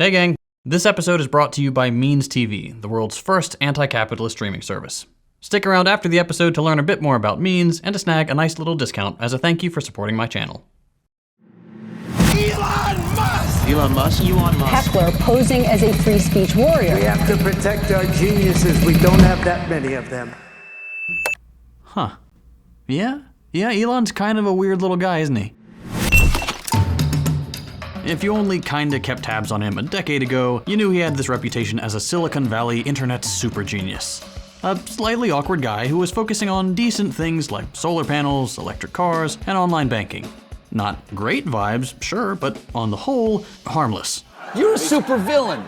Hey gang, this episode is brought to you by Means TV, the world's first anti-capitalist streaming service. Stick around after the episode to learn a bit more about Means and to snag a nice little discount as a thank you for supporting my channel. Elon Musk! Elon Musk? Elon Musk. Heckler posing as a free speech warrior. We have to protect our geniuses. We don't have that many of them. Huh. Yeah, Elon's kind of a weird little guy, isn't he? If you only kinda kept tabs on him a decade ago, you knew he had this reputation as a Silicon Valley internet super genius. A slightly awkward guy who was focusing on decent things like solar panels, electric cars, and online banking. Not great vibes, sure, but on the whole, harmless. You're a super villain.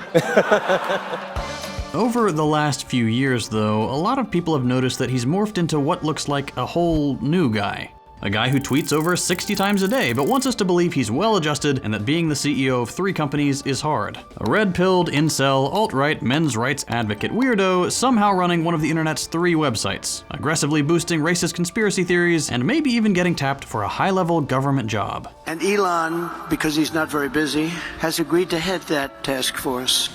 Over the last few years, though, a lot of people have noticed that he's morphed into what looks like a whole new guy. A guy who tweets over 60 times a day, but wants us to believe he's well-adjusted and that being the CEO of 3 companies is hard. A red-pilled, incel, alt-right, men's rights advocate weirdo, somehow running one of the internet's 3 websites, aggressively boosting racist conspiracy theories, and maybe even getting tapped for a high-level government job. And Elon, because he's not very busy, has agreed to head that task force.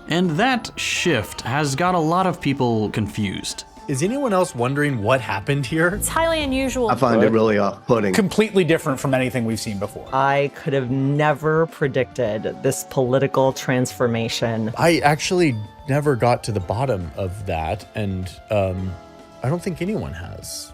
And that shift has got a lot of people confused. Is anyone else wondering what happened here? It's highly unusual. I find it really off-putting. Completely different from anything we've seen before. I could have never predicted this political transformation. I actually never got to the bottom of that, and I don't think anyone has.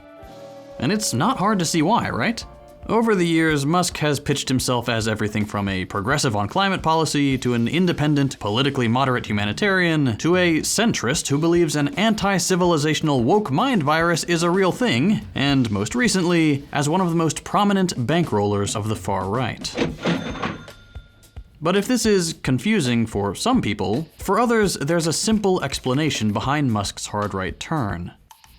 And it's not hard to see why, right? Over the years, Musk has pitched himself as everything from a progressive on climate policy, to an independent, politically moderate humanitarian, to a centrist who believes an anti-civilizational woke mind virus is a real thing, and most recently, as one of the most prominent bankrollers of the far right. But if this is confusing for some people, for others there's a simple explanation behind Musk's hard right turn.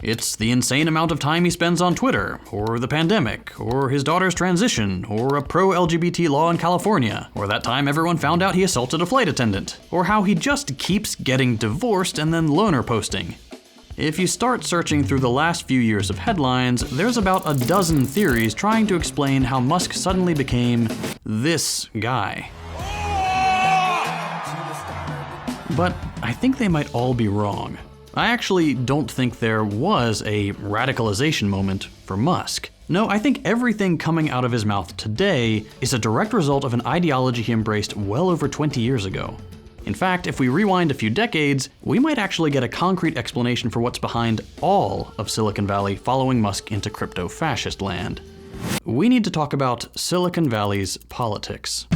It's the insane amount of time he spends on Twitter, or the pandemic, or his daughter's transition, or a pro-LGBT law in California, or that time everyone found out he assaulted a flight attendant, or how he just keeps getting divorced and then loner posting. If you start searching through the last few years of headlines, there's about a dozen theories trying to explain how Musk suddenly became this guy. But I think they might all be wrong. I actually don't think there was a radicalization moment for Musk. No, I think everything coming out of his mouth today is a direct result of an ideology he embraced well over 20 years ago. In fact, if we rewind a few decades, we might actually get a concrete explanation for what's behind all of Silicon Valley following Musk into crypto-fascist land. We need to talk about Silicon Valley's politics.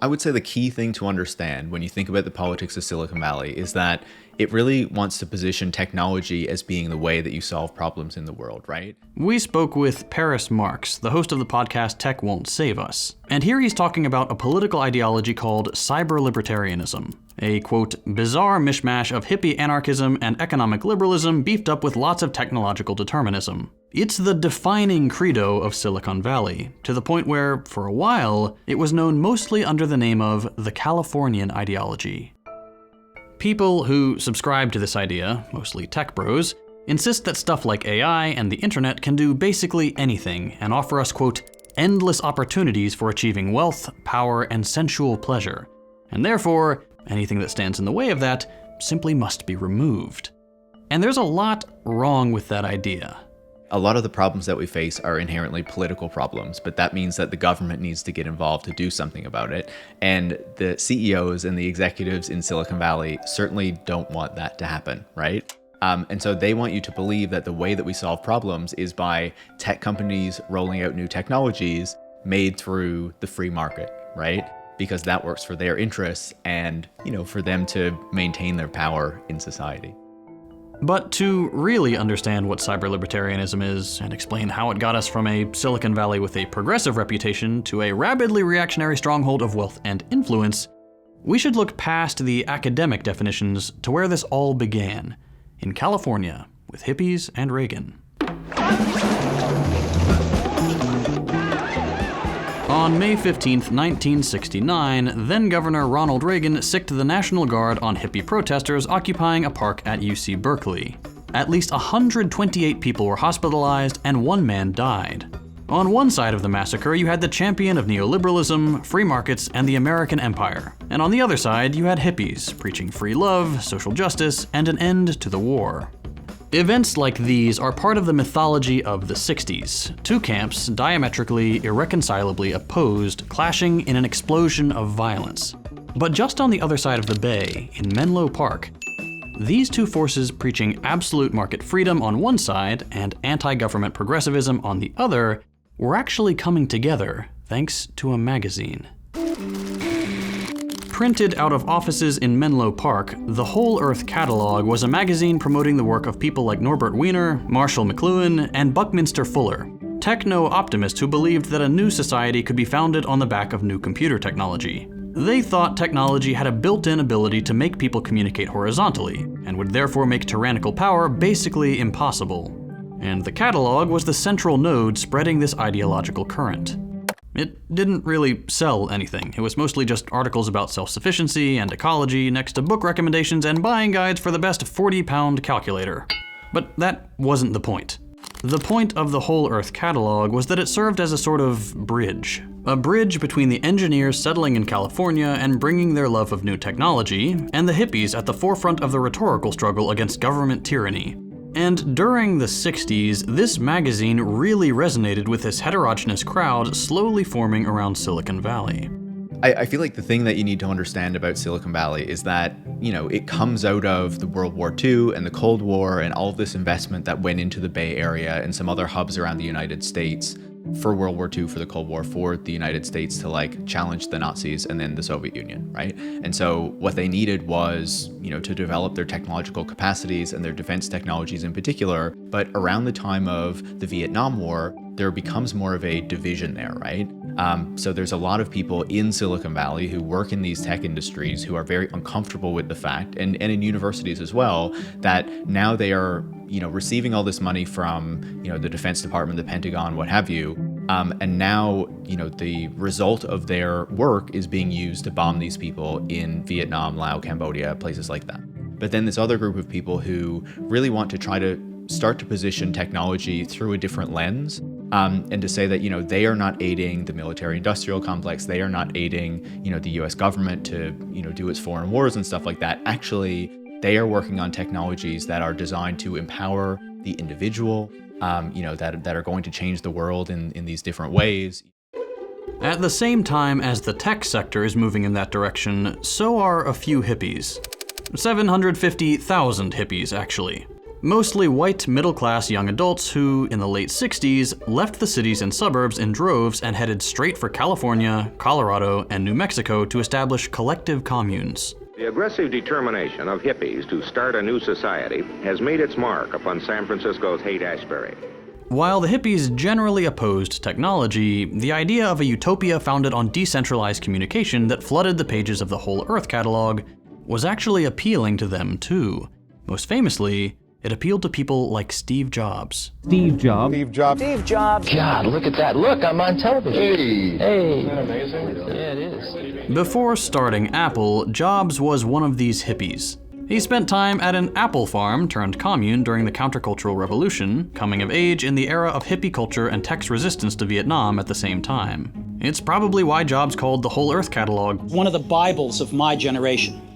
I would say the key thing to understand when you think about the politics of Silicon Valley is that it really wants to position technology as being the way that you solve problems in the world, right? We spoke with Paris Marx, the host of the podcast Tech Won't Save Us. And here he's talking about a political ideology called Cyber-libertarianism, a, quote, bizarre mishmash of hippie anarchism and economic liberalism beefed up with lots of technological determinism. It's the defining credo of Silicon Valley, to the point where, for a while, it was known mostly under the name of the Californian ideology. People who subscribe to this idea, mostly tech bros, insist that stuff like AI and the internet can do basically anything and offer us, quote, endless opportunities for achieving wealth, power, and sensual pleasure. And therefore, anything that stands in the way of that simply must be removed. And there's a lot wrong with that idea. A lot of the problems that we face are inherently political problems, but that means that the government needs to get involved to do something about it. And the CEOs and the executives in Silicon Valley certainly don't want that to happen, right? And so they want you to believe that the way that we solve problems is by tech companies rolling out new technologies made through the free market, right? Because that works for their interests and, for them to maintain their power in society. But to really understand what cyber-libertarianism is and explain how it got us from a Silicon Valley with a progressive reputation to a rabidly reactionary stronghold of wealth and influence, we should look past the academic definitions to where this all began, in California, with Hippies and Reagan. On May 15, 1969, then-Governor Ronald Reagan sicked the National Guard on hippie protesters occupying a park at UC Berkeley. At least 128 people were hospitalized and 1 man died. On one side of the massacre, you had the champion of neoliberalism, free markets, and the American empire. And on the other side, you had hippies, preaching free love, social justice, and an end to the war. Events like these are part of the mythology of the 60s. 2 camps, diametrically, irreconcilably opposed, clashing in an explosion of violence. But just on the other side of the bay, in Menlo Park, these 2 forces preaching absolute market freedom on one side and anti-government progressivism on the other were actually coming together thanks to a magazine. Printed out of offices in Menlo Park, the Whole Earth Catalog was a magazine promoting the work of people like Norbert Wiener, Marshall McLuhan, and Buckminster Fuller, techno-optimists who believed that a new society could be founded on the back of new computer technology. They thought technology had a built-in ability to make people communicate horizontally, and would therefore make tyrannical power basically impossible. And the catalog was the central node spreading this ideological current. It didn't really sell anything. It was mostly just articles about self-sufficiency and ecology next to book recommendations and buying guides for the best 40-pound calculator. But that wasn't the point. The point of the Whole Earth Catalog was that it served as a sort of bridge. A bridge between the engineers settling in California and bringing their love of new technology, and the hippies at the forefront of the rhetorical struggle against government tyranny. And during the 60s, this magazine really resonated with this heterogeneous crowd slowly forming around Silicon Valley. I feel like the thing that you need to understand about Silicon Valley is that, it comes out of the World War II and the Cold War and all of this investment that went into the Bay Area and some other hubs around the United States for World War II, for the Cold War, for the United States to challenge the Nazis and then the Soviet Union, right? And so what they needed was, to develop their technological capacities and their defense technologies in particular. But around the time of the Vietnam War, there becomes more of a division there, right? So there's a lot of people in Silicon Valley who work in these tech industries who are very uncomfortable with the fact, and in universities as well, that now they are, receiving all this money from, the Defense Department, the Pentagon, what have you. And now, the result of their work is being used to bomb these people in Vietnam, Laos, Cambodia, places like that. But then this other group of people who really want to try to start to position technology through a different lens, and to say that, they are not aiding the military-industrial complex, they are not aiding, the US government to, do its foreign wars and stuff like that. Actually, they are working on technologies that are designed to empower the individual, that are going to change the world in these different ways. At the same time as the tech sector is moving in that direction, so are a few hippies. 750,000 hippies, actually. Mostly white, middle-class young adults who, in the late 60s, left the cities and suburbs in droves and headed straight for California, Colorado, and New Mexico to establish collective communes. The aggressive determination of hippies to start a new society has made its mark upon San Francisco's Haight-Ashbury. While the hippies generally opposed technology, the idea of a utopia founded on decentralized communication that flooded the pages of the Whole Earth Catalog was actually appealing to them too. Most famously, it appealed to people like Steve Jobs. Steve Jobs. God, look at that. Look, I'm on television. Hey. Isn't that amazing? Yeah, it is. Before starting Apple, Jobs was one of these hippies. He spent time at an apple farm turned commune during the countercultural revolution, coming of age in the era of hippie culture and tech's resistance to Vietnam at the same time. It's probably why Jobs called the Whole Earth Catalog one of the Bibles of my generation.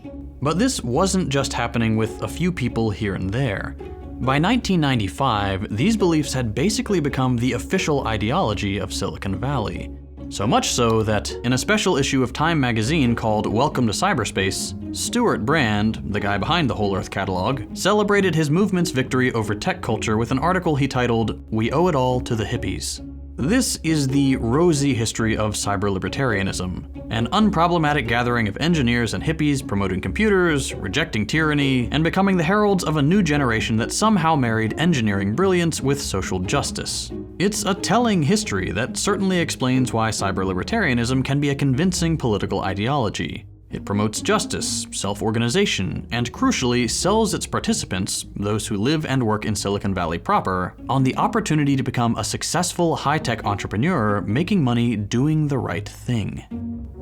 But this wasn't just happening with a few people here and there. By 1995, these beliefs had basically become the official ideology of Silicon Valley. So much so that, in a special issue of Time magazine called Welcome to Cyberspace, Stuart Brand, the guy behind the Whole Earth Catalog, celebrated his movement's victory over tech culture with an article he titled, "We Owe It All to the Hippies." This is the rosy history of cyber-libertarianism, an unproblematic gathering of engineers and hippies promoting computers, rejecting tyranny, and becoming the heralds of a new generation that somehow married engineering brilliance with social justice. It's a telling history that certainly explains why cyber-libertarianism can be a convincing political ideology. It promotes justice, self-organization, and crucially sells its participants, those who live and work in Silicon Valley proper, on the opportunity to become a successful high-tech entrepreneur making money doing the right thing.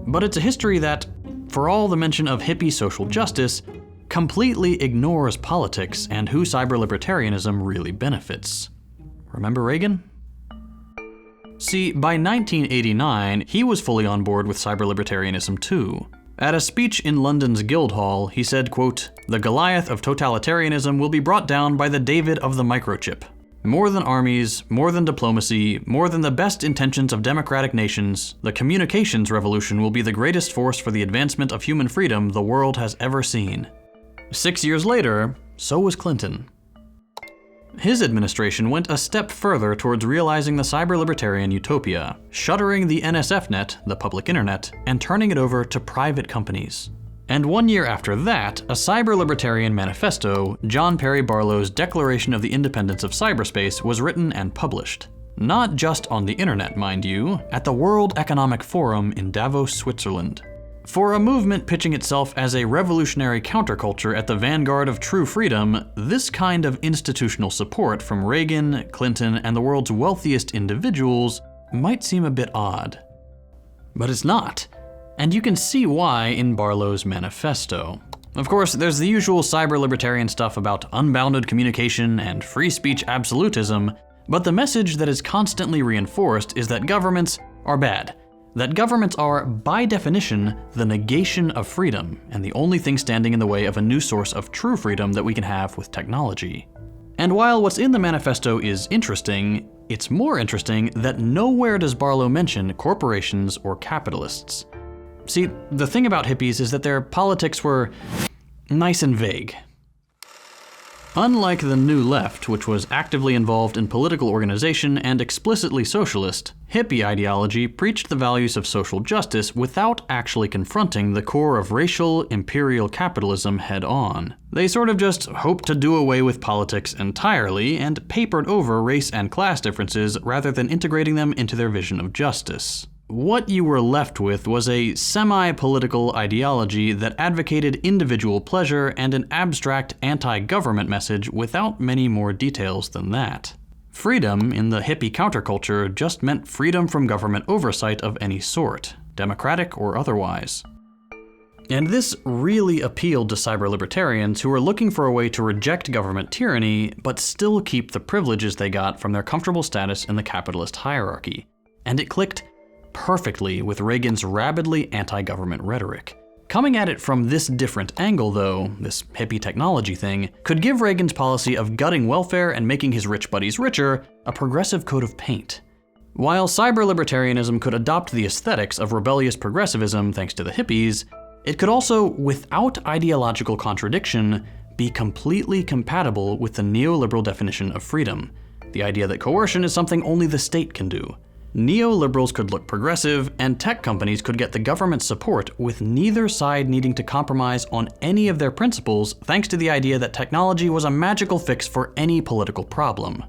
But it's a history that, for all the mention of hippie social justice, completely ignores politics and who cyber-libertarianism really benefits. Remember Reagan? See, by 1989, he was fully on board with cyber-libertarianism too. At a speech in London's Guildhall, he said, quote, "The Goliath of totalitarianism will be brought down by the David of the microchip. More than armies, more than diplomacy, more than the best intentions of democratic nations, the communications revolution will be the greatest force for the advancement of human freedom the world has ever seen." 6 years later, so was Clinton. His administration went a step further towards realizing the cyber-libertarian utopia, shuttering the NSFnet, the public internet, and turning it over to private companies. And 1 year after that, a cyber-libertarian manifesto, John Perry Barlow's Declaration of the Independence of Cyberspace, was written and published. Not just on the internet, mind you, at the World Economic Forum in Davos, Switzerland. For a movement pitching itself as a revolutionary counterculture at the vanguard of true freedom, this kind of institutional support from Reagan, Clinton, and the world's wealthiest individuals might seem a bit odd. But it's not. And you can see why in Barlow's manifesto. Of course, there's the usual cyber-libertarian stuff about unbounded communication and free speech absolutism, but the message that is constantly reinforced is that governments are bad. That governments are, by definition, the negation of freedom, and the only thing standing in the way of a new source of true freedom that we can have with technology. And while what's in the manifesto is interesting, it's more interesting that nowhere does Barlow mention corporations or capitalists. See, the thing about hippies is that their politics were nice and vague. Unlike the New Left, which was actively involved in political organization and explicitly socialist, hippie ideology preached the values of social justice without actually confronting the core of racial, imperial capitalism head-on. They sort of just hoped to do away with politics entirely and papered over race and class differences rather than integrating them into their vision of justice. What you were left with was a semi-political ideology that advocated individual pleasure and an abstract anti-government message without many more details than that. Freedom in the hippie counterculture just meant freedom from government oversight of any sort, democratic or otherwise. And this really appealed to cyber-libertarians who were looking for a way to reject government tyranny, but still keep the privileges they got from their comfortable status in the capitalist hierarchy. And it clicked perfectly with Reagan's rabidly anti-government rhetoric. Coming at it from this different angle, though, this hippie technology thing, could give Reagan's policy of gutting welfare and making his rich buddies richer a progressive coat of paint. While cyber-libertarianism could adopt the aesthetics of rebellious progressivism thanks to the hippies, it could also, without ideological contradiction, be completely compatible with the neoliberal definition of freedom, the idea that coercion is something only the state can do. Neoliberals could look progressive, and tech companies could get the government's support with neither side needing to compromise on any of their principles thanks to the idea that technology was a magical fix for any political problem.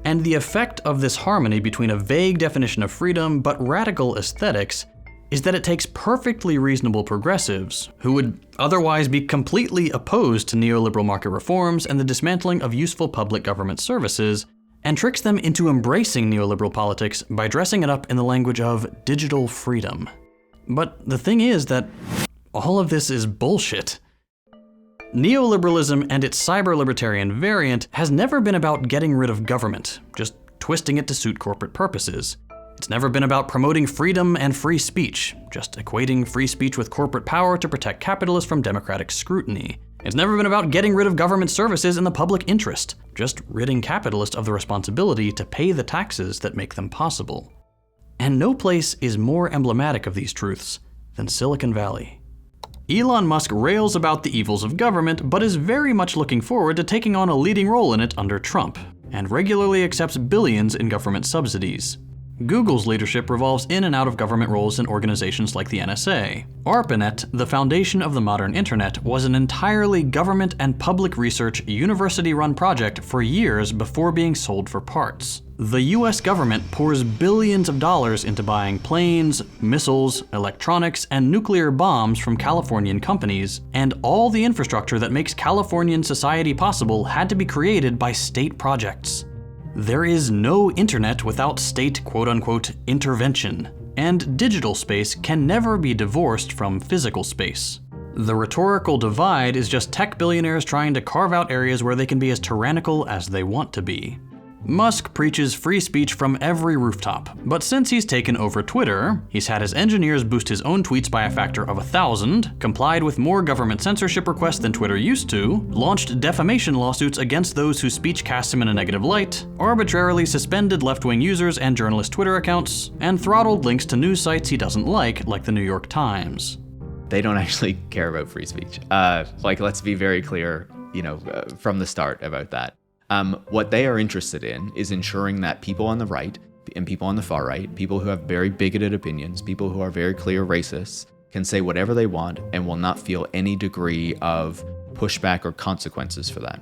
And the effect of this harmony between a vague definition of freedom but radical aesthetics is that it takes perfectly reasonable progressives, who would otherwise be completely opposed to neoliberal market reforms and the dismantling of useful public government services, and tricks them into embracing neoliberal politics by dressing it up in the language of digital freedom. But the thing is that all of this is bullshit. Neoliberalism and its cyber-libertarian variant has never been about getting rid of government, just twisting it to suit corporate purposes. It's never been about promoting freedom and free speech, just equating free speech with corporate power to protect capitalists from democratic scrutiny. It's never been about getting rid of government services in the public interest, just ridding capitalists of the responsibility to pay the taxes that make them possible. And no place is more emblematic of these truths than Silicon Valley. Elon Musk rails about the evils of government, but is very much looking forward to taking on a leading role in it under Trump, and regularly accepts billions in government subsidies. Google's leadership revolves in and out of government roles in organizations like the NSA. ARPANET, the foundation of the modern internet, was an entirely government and public research, university-run project for years before being sold for parts. The US government pours billions of dollars into buying planes, missiles, electronics, and nuclear bombs from Californian companies, and all the infrastructure that makes Californian society possible had to be created by state projects. There is no internet without state quote-unquote intervention, and digital space can never be divorced from physical space. The rhetorical divide is just tech billionaires trying to carve out areas where they can be as tyrannical as they want to be. Musk preaches free speech from every rooftop, but since he's taken over Twitter, he's had his engineers boost his own tweets by a factor of 1,000, complied with more government censorship requests than Twitter used to, launched defamation lawsuits against those whose speech casts him in a negative light, arbitrarily suspended left-wing users and journalist Twitter accounts, and throttled links to news sites he doesn't like the New York Times. They don't actually care about free speech. Let's be very clear, from the start about that. What they are interested in is ensuring that people on the right and people on the far right, people who have very bigoted opinions, people who are very clear racists, can say whatever they want and will not feel any degree of pushback or consequences for that.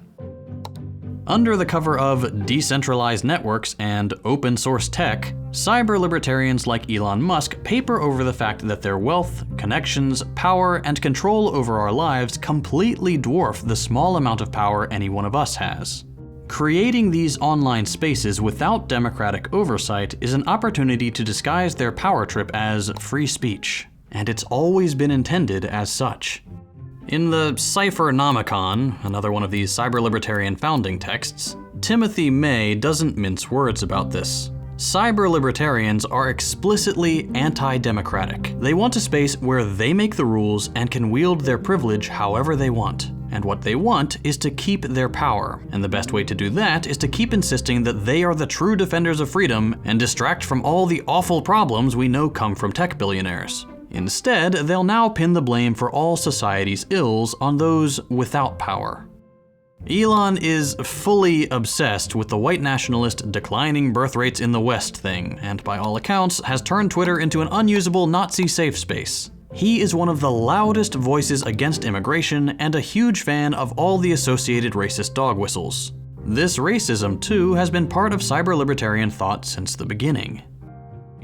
Under the cover of decentralized networks and open source tech, cyber-libertarians like Elon Musk paper over the fact that their wealth, connections, power, and control over our lives completely dwarf the small amount of power any one of us has. Creating these online spaces without democratic oversight is an opportunity to disguise their power trip as free speech, and it's always been intended as such. In the Cyber-nomicon, another one of these cyber-libertarian founding texts, Timothy May doesn't mince words about this. Cyber-libertarians are explicitly anti-democratic. They want a space where they make the rules and can wield their privilege however they want. And what they want is to keep their power, and the best way to do that is to keep insisting that they are the true defenders of freedom and distract from all the awful problems we know come from tech billionaires. Instead, they'll now pin the blame for all society's ills on those without power. Elon is fully obsessed with the white nationalist declining birth rates in the West thing, and by all accounts has turned Twitter into an unusable Nazi safe space. He is one of the loudest voices against immigration and a huge fan of all the associated racist dog whistles. This racism, too, has been part of cyber-libertarian thought since the beginning.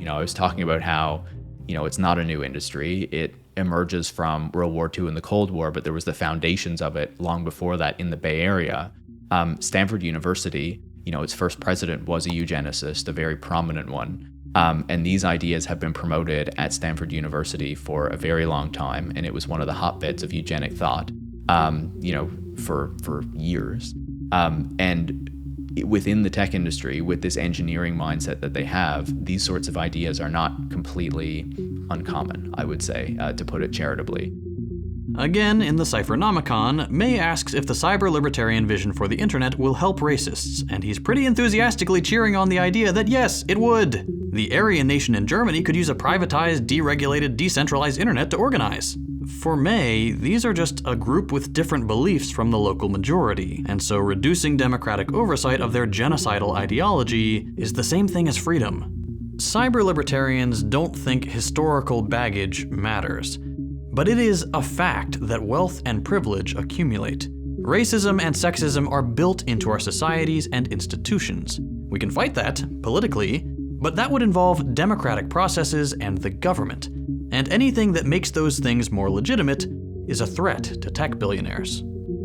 I was talking about how, it's not a new industry. It emerges from World War II and the Cold War, but there was the foundations of it long before that in the Bay Area. Stanford University, its first president was a eugenicist, a very prominent one. And these ideas have been promoted at Stanford University for a very long time, and it was one of the hotbeds of eugenic thought, for years. And within the tech industry, with this engineering mindset that they have, these sorts of ideas are not completely uncommon, I would say, to put it charitably. Again, in the Cyber-nomicon, May asks if the cyber-libertarian vision for the internet will help racists, and he's pretty enthusiastically cheering on the idea that yes, it would. The Aryan nation in Germany could use a privatized, deregulated, decentralized internet to organize. For May, these are just a group with different beliefs from the local majority, and so reducing democratic oversight of their genocidal ideology is the same thing as freedom. Cyber-libertarians don't think historical baggage matters. But it is a fact that wealth and privilege accumulate. Racism and sexism are built into our societies and institutions. We can fight that, politically, but that would involve democratic processes and the government. And anything that makes those things more legitimate is a threat to tech billionaires.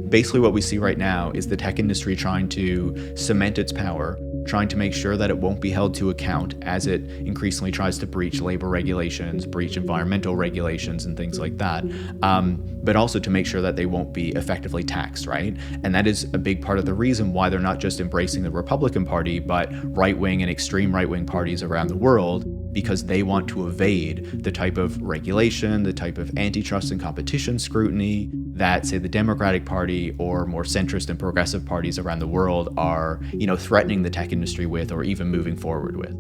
Basically what we see right now is the tech industry trying to cement its power, trying to make sure that it won't be held to account as it increasingly tries to breach labor regulations, breach environmental regulations, and things like that. But also to make sure that they won't be effectively taxed, right? And that is a big part of the reason why they're not just embracing the Republican Party, but right-wing and extreme right-wing parties around the world, because they want to evade the type of regulation, the type of antitrust and competition scrutiny that, say, the Democratic Party or more centrist and progressive parties around the world are, threatening the tech industry with or even moving forward with.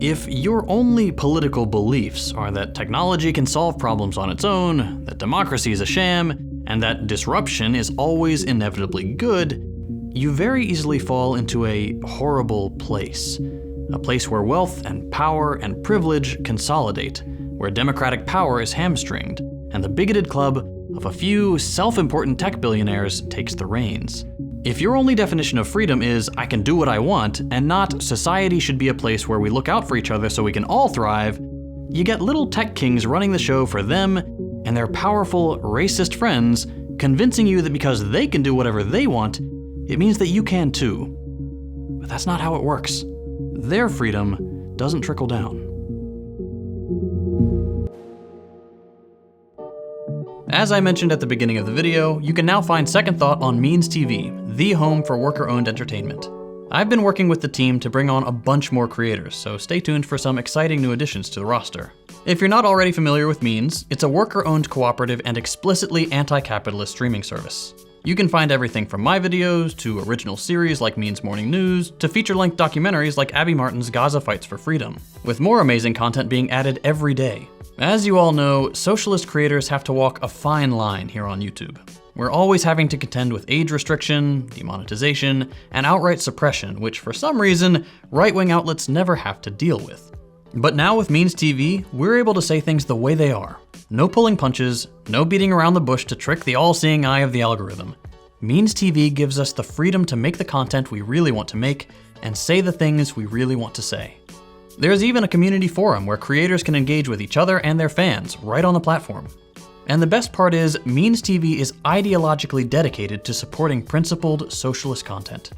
If your only political beliefs are that technology can solve problems on its own, that democracy is a sham, and that disruption is always inevitably good, you very easily fall into a horrible place. A place where wealth and power and privilege consolidate, where democratic power is hamstringed, and the bigoted club of a few self-important tech billionaires takes the reins. If your only definition of freedom is, I can do what I want, and not society should be a place where we look out for each other so we can all thrive, you get little tech kings running the show for them and their powerful, racist friends, convincing you that because they can do whatever they want, it means that you can too. But that's not how it works. Their freedom doesn't trickle down. As I mentioned at the beginning of the video, you can now find Second Thought on Means TV, the home for worker-owned entertainment. I've been working with the team to bring on a bunch more creators, so stay tuned for some exciting new additions to the roster. If you're not already familiar with Means, it's a worker-owned cooperative and explicitly anti-capitalist streaming service. You can find everything from my videos, to original series like Means Morning News, to feature-length documentaries like Abby Martin's Gaza Fights for Freedom, with more amazing content being added every day. As you all know, socialist creators have to walk a fine line here on YouTube. We're always having to contend with age restriction, demonetization, and outright suppression, which for some reason, right-wing outlets never have to deal with. But now with Means TV, we're able to say things the way they are. No pulling punches, no beating around the bush to trick the all-seeing eye of the algorithm. Means TV gives us the freedom to make the content we really want to make and say the things we really want to say. There's even a community forum where creators can engage with each other and their fans right on the platform. And the best part is, Means TV is ideologically dedicated to supporting principled socialist content.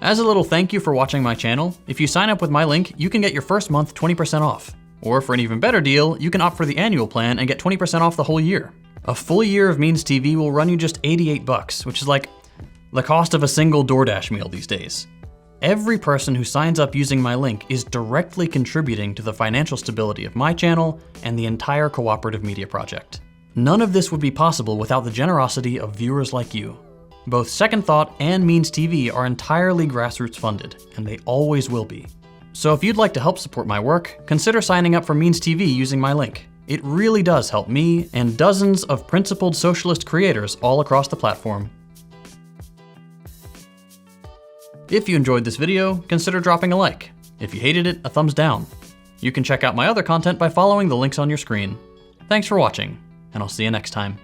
As a little thank you for watching my channel, if you sign up with my link, you can get your first month 20% off. Or for an even better deal, you can opt for the annual plan and get 20% off the whole year. A full year of Means TV will run you just $88, which is like the cost of a single DoorDash meal these days. Every person who signs up using my link is directly contributing to the financial stability of my channel and the entire cooperative media project. None of this would be possible without the generosity of viewers like you. Both Second Thought and Means TV are entirely grassroots funded, and they always will be. So if you'd like to help support my work, consider signing up for Means TV using my link. It really does help me and dozens of principled socialist creators all across the platform. If you enjoyed this video, consider dropping a like. If you hated it, a thumbs down. You can check out my other content by following the links on your screen. Thanks for watching, and I'll see you next time.